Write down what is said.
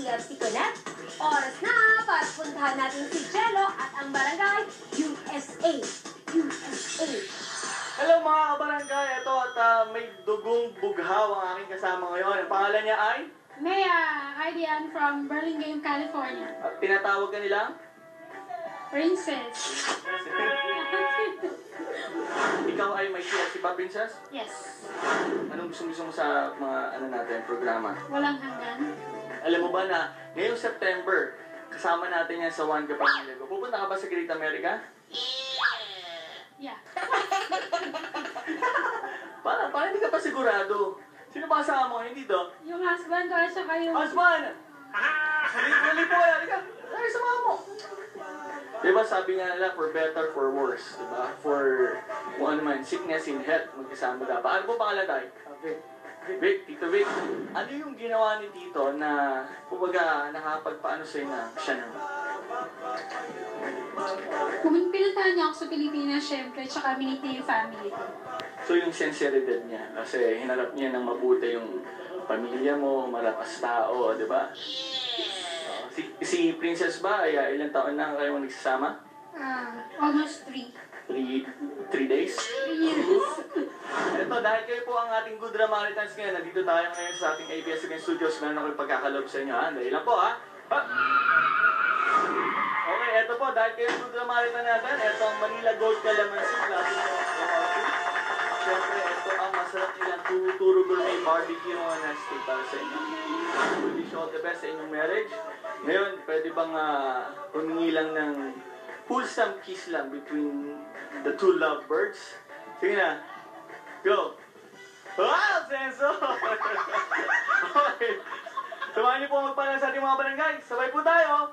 TFC Connect. Oras na para puntahan natin si Jello at ang barangay USA. USA. Hello mga kabarangay, ito at may dugong bughaw ang aking kasama ngayon. Ang pangalan niya ay? Mea Aidian from Burlingame, California. At tinatawag ka nilang? Princess. Ikaw ay may TFC ba, Princess? Yes. Anong gusto mo sa mga natin, programa? Walang hanggan. Alam mo ba na ngayong September, kasama natin yan sa One Kapamilya Ko. Pupunta ka ba sa Great America? Yeah. Parang hindi ka pa sigurado. Sino ba kasama mo? Hindi to? Yung husband ko at saka yung... Husband! Hali po kaya. Halika. Ay, sama mo. Diba sabi nga nila, for better, for worse. Diba? For kung ano man, sickness in health, magkasama dapat. Ano po pangalan tayo? Vic, Tito Vic. Ano yung ginawa ni Tito na, kumbaga, nakapagpaano sa'yo na siya naman? Pinuntahan niya ako sa Pilipinas, syempre, tsaka miniti yung family ko. So yung sinceridad niya, kasi hinarap niya ng mabuti yung pamilya mo, malakas tao, di ba? Si Princess ba, ay ilang taon na kayo nagsasama? Almost 3. 3 days? 3 years. Ito, dahil kayo po ang ating Good Ramaritans ngayon, nandito tayo ngayon sa ating ABS-CBN Studios. Meron ako yung pagkakalob sa inyo, ha? Dahil lang po, ha? Okay, ito po, dahil kayo Good Ramaritan natin, ito ang Manila Gold Calamansi, klase ng Calamansi. Siyempre, ito ang masarap nilang Turo Gourmet Barbecue na steak para sa inyo. Wish you all the best sa inyong marriage. Ngayon, pwede bang humingi lang ng wholesome kiss lang between the two lovebirds? Sige na. Go! Wow, Senso! Okay. Samahan niyo po magpala sa ating mga barangay. Sabay po tayo!